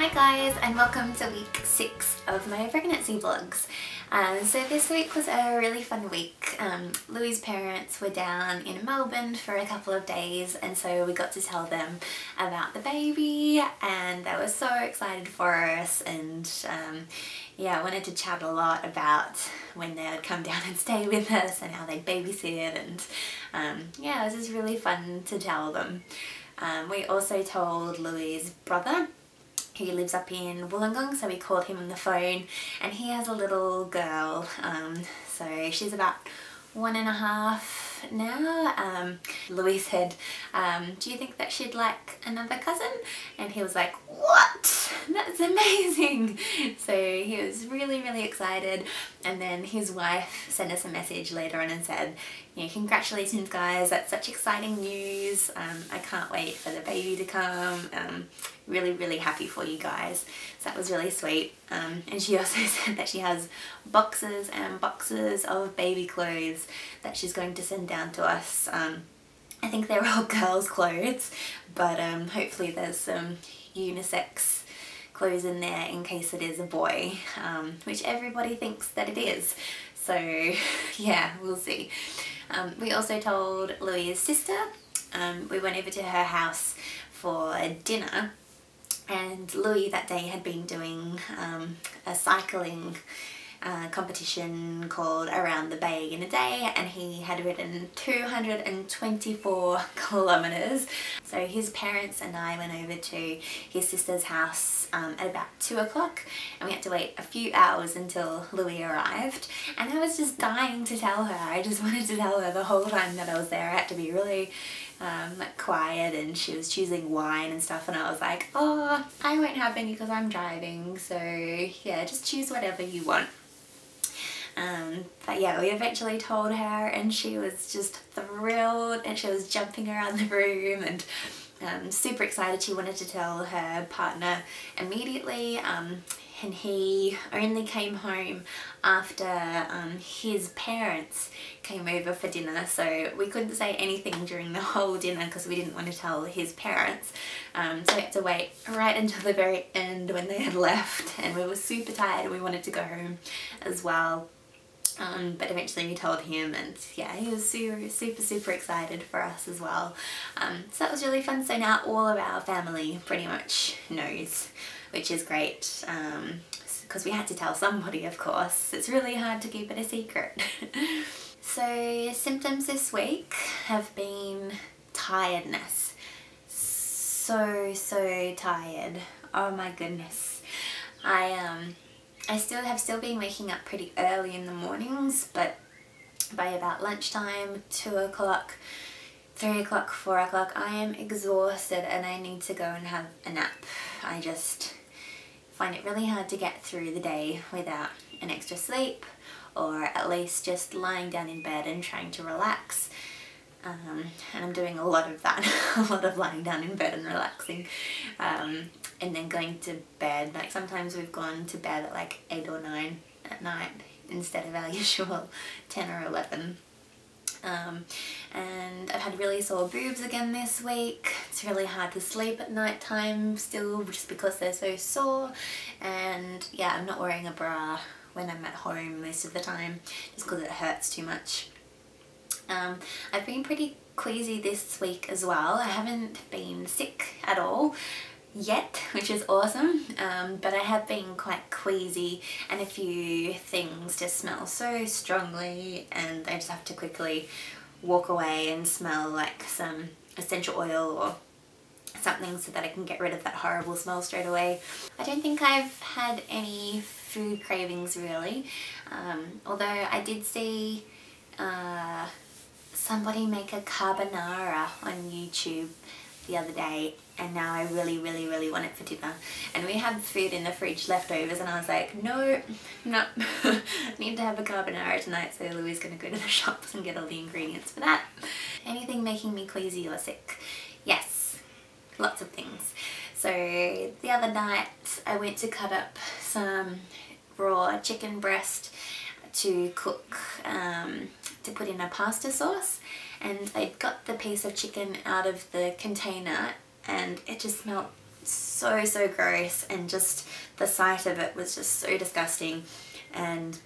Hi guys, and welcome to week 6 of my pregnancy vlogs. So this week was a really fun week. Louie's parents were down in Melbourne for a couple of days, and so we got to tell them about the baby, and they were so excited for us, and yeah, I wanted to chat a lot about when they would come down and stay with us and how they'd babysit, and yeah, it was just really fun to tell them. We also told Louie's brother. He lives up in Wollongong, so we called him on the phone, and he has a little girl, so she's about 1.5 now. Louis said, do you think that she'd like another cousin? And he was like, what? That's amazing! So he was really excited, and then his wife sent us a message later on and said, you know, congratulations guys, that's such exciting news. I can't wait for the baby to come. Really happy for you guys. So that was really sweet. And she also said that she has boxes and boxes of baby clothes that she's going to send down to us. I think they're all girls' clothes, but hopefully there's some unisex clothes in there in case it is a boy, which everybody thinks that it is. So yeah, we'll see. We also told Louie's sister. We went over to her house for dinner, and Louis that day had been doing a cycling competition called Around the Bay in a Day, and he had ridden 224 kilometers. So his parents and I went over to his sister's house at about 2 o'clock, and we had to wait a few hours until Louis arrived, and I was just dying to tell her. I just wanted to tell her the whole time that I was there. I had to be really like quiet, and she was choosing wine and stuff, and I was like, oh, I won't have any because I'm driving, so yeah, just choose whatever you want. But yeah, we eventually told her, and she was just thrilled, and she was jumping around the room and super excited. She wanted to tell her partner immediately, and he only came home after his parents came over for dinner, so we couldn't say anything during the whole dinner because we didn't want to tell his parents. So we had to wait right until the very end when they had left, and we were super tired and we wanted to go home as well. But eventually we told him, and yeah, he was super excited for us as well. So that was really fun. So now all of our family pretty much knows, which is great, because we had to tell somebody, of course. It's really hard to keep it a secret. So symptoms this week have been tiredness. So tired. Oh my goodness. I still been waking up pretty early in the mornings, but by about lunchtime, 2 o'clock, 3 o'clock, 4 o'clock, I am exhausted and I need to go and have a nap. I just find it really hard to get through the day without an extra sleep, or at least just lying down in bed and trying to relax. And I'm doing a lot of that, a lot of lying down in bed and relaxing, and then going to bed. Like sometimes we've gone to bed at like 8 or 9 at night instead of our usual 10 or 11. And I've had really sore boobs again this week. It's really hard to sleep at night time still, just because they're so sore. And yeah, I'm not wearing a bra when I'm at home most of the time, just because it hurts too much. I've been pretty queasy this week as well. I haven't been sick at all yet, which is awesome, but I have been quite queasy, and a few things just smell so strongly, and I just have to quickly walk away and smell like some essential oil or something so that I can get rid of that horrible smell straight away. I don't think I've had any food cravings really, although I did see somebody make a carbonara on YouTube the other day, and now I really want it for dinner. And we had food in the fridge, leftovers, and I was like, no, I need to have a carbonara tonight, so Louis is going to go to the shops and get all the ingredients for that. Anything making me queasy or sick? Yes, lots of things. So the other night I went to cut up some raw chicken breast to cook, to put in a pasta sauce, and I got the piece of chicken out of the container and it just smelled so gross, and just the sight of it was just so disgusting, and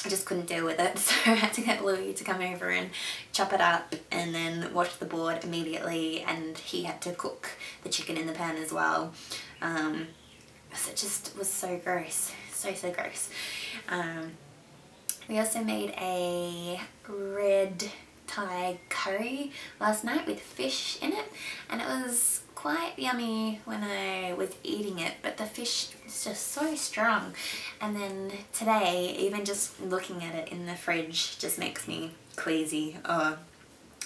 I just couldn't deal with it, so I had to get Louis to come over and chop it up and then wash the board immediately, and he had to cook the chicken in the pan as well. So it just was so gross, so gross. We also made a red Thai curry last night with fish in it, and it was quite yummy when I was eating it, but the fish is just so strong. And then today, even just looking at it in the fridge just makes me queasy. Oh,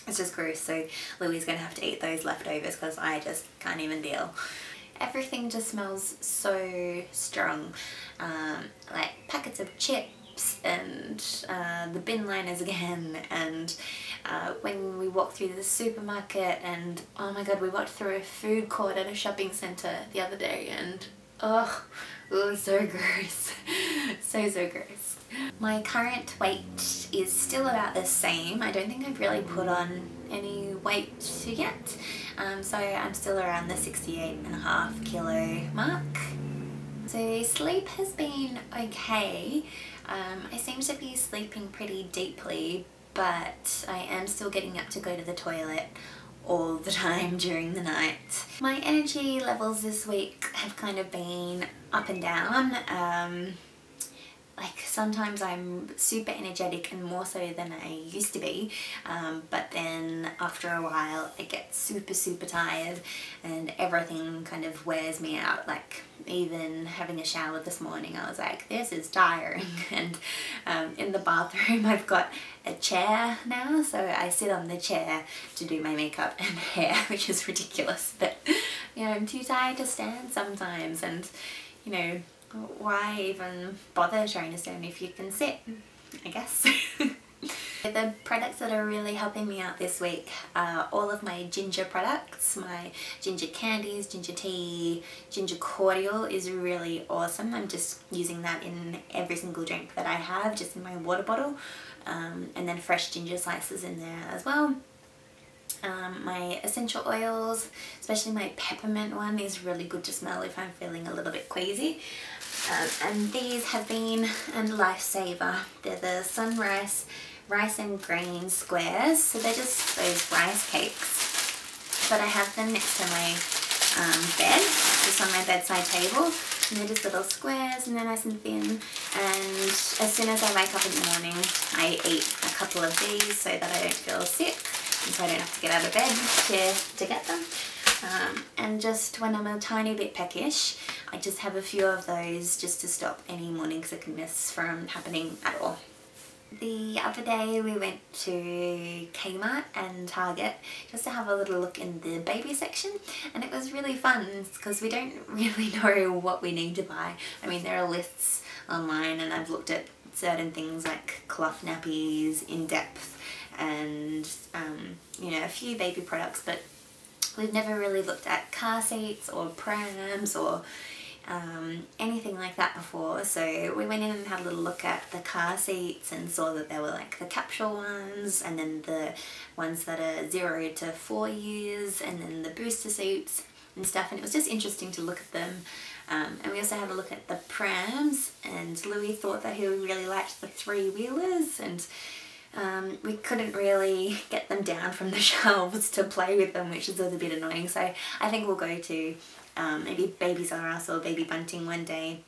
it's just gross. So Louis is going to have to eat those leftovers because I just can't even deal. Everything just smells so strong, like packets of chips and the bin liners again, and when we walked through the supermarket, and oh my god, we walked through a food court at a shopping centre the other day, and oh, it was so gross. so gross. My current weight is still about the same. I don't think I've really put on any weight yet, so I'm still around the 68.5 kilo mark. So sleep has been okay. I seem to be sleeping pretty deeply, but I am still getting up to go to the toilet all the time during the night. My energy levels this week have kind of been up and down. Like sometimes I'm super energetic and more so than I used to be, but then after a while I get super tired and everything kind of wears me out. Like even having a shower this morning, I was like, this is tiring. And in the bathroom I've got a chair now, so I sit on the chair to do my makeup and hair, which is ridiculous, but you know, I'm too tired to stand sometimes, and you know, why even bother trying to stand if you can sit, I guess. The products that are really helping me out this week are all of my ginger products. My ginger candies, ginger tea, ginger cordial is really awesome. I'm just using that in every single drink that I have, just in my water bottle, and then fresh ginger slices in there as well. My essential oils, especially my peppermint one, is really good to smell if I'm feeling a little bit queasy. And these have been a lifesaver. They're the Sunrise rice and grain squares, so they're just those rice cakes, but I have them next to my bed, just on my bedside table, and they're just little squares and they're nice and thin, and as soon as I wake up in the morning I eat a couple of these so that I don't feel sick, and so I don't have to get out of bed to get them. And just when I'm a tiny bit peckish, I just have a few of those just to stop any morning sickness from happening at all. The other day we went to Kmart and Target just to have a little look in the baby section, and it was really fun because we don't really know what we need to buy. I mean, there are lists online and I've looked at certain things like cloth nappies in depth and you know, a few baby products, but we've never really looked at car seats or prams or anything like that before. So we went in and had a little look at the car seats and saw that there were like the capsule ones, and then the ones that are 0 to 4 years, and then the booster seats and stuff, and it was just interesting to look at them. And we also had a look at the prams, and Louis thought that he really liked the 3-wheelers, and we couldn't really get them down from the shelves to play with them, which is a bit annoying. So I think we'll go to maybe Babies R Us or Baby Bunting one day.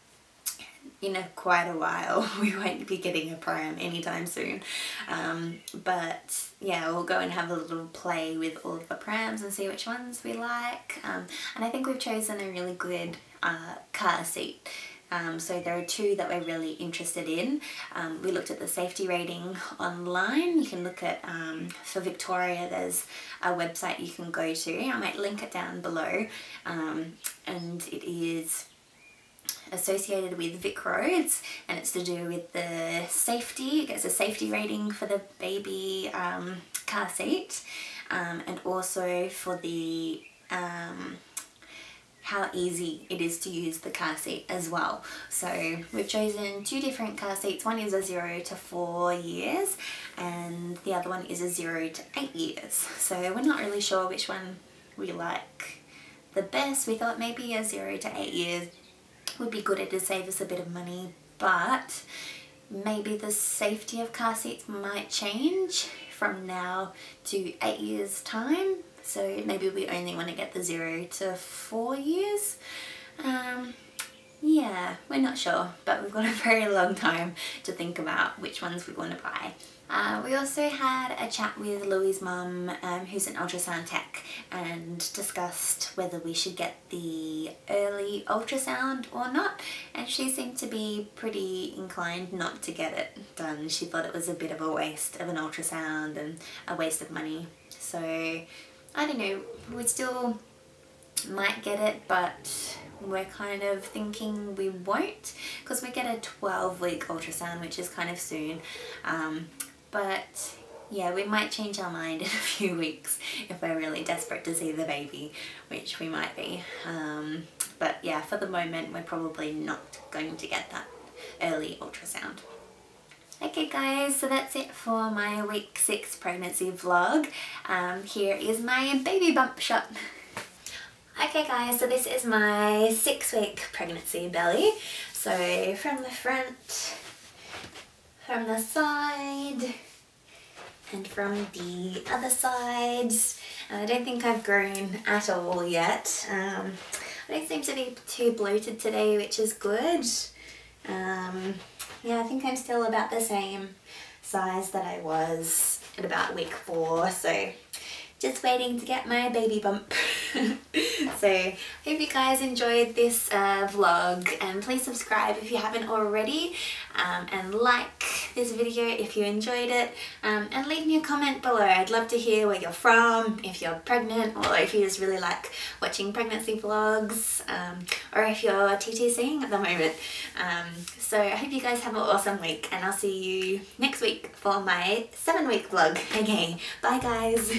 In quite a while. We won't be getting a pram anytime soon, but yeah, we'll go and have a little play with all of the prams and see which ones we like, and I think we've chosen a really good car seat. So there are 2 that we're really interested in. We looked at the safety rating online. You can look at, for Victoria, there's a website you can go to. I might link it down below, and it is associated with Vic Roads, and it's to do with the safety. It gets a safety rating for the baby car seat, and also for the how easy it is to use the car seat as well. So we've chosen 2 different car seats. One is a 0 to 4 years and the other one is a 0 to 8 years. So we're not really sure which one we like the best. We thought maybe a 0 to 8 years would be good to save us a bit of money, but maybe the safety of car seats might change from now to 8 years time. So maybe we only want to get the 0 to 4 years. Yeah, we're not sure, but we've got a very long time to think about which ones we want to buy. We also had a chat with Louie's mum, who's an ultrasound tech, and discussed whether we should get the early ultrasound or not, and she seemed to be pretty inclined not to get it done. She thought it was a bit of a waste of an ultrasound and a waste of money. So I don't know, we still might get it, but we're kind of thinking we won't, because we get a 12-week ultrasound, which is kind of soon. But yeah, we might change our mind in a few weeks if we're really desperate to see the baby, which we might be. But yeah, for the moment we're probably not going to get that early ultrasound. Okay guys, so that's it for my week 6 pregnancy vlog. Here is my baby bump shot. Okay guys, so this is my 6-week pregnancy belly. So from the front, from the side, and from the other sides. I don't think I've grown at all yet. I don't seem to be too bloated today, which is good. Yeah, I think I'm still about the same size that I was at about week 4, so just waiting to get my baby bump. So hope you guys enjoyed this vlog, and please subscribe if you haven't already, and like this video if you enjoyed it, and leave me a comment below. I'd love to hear where you're from, if you're pregnant, or if you just really like watching pregnancy vlogs, or if you're TTCing at the moment. So I hope you guys have an awesome week, and I'll see you next week for my 7-week vlog. Okay, bye guys.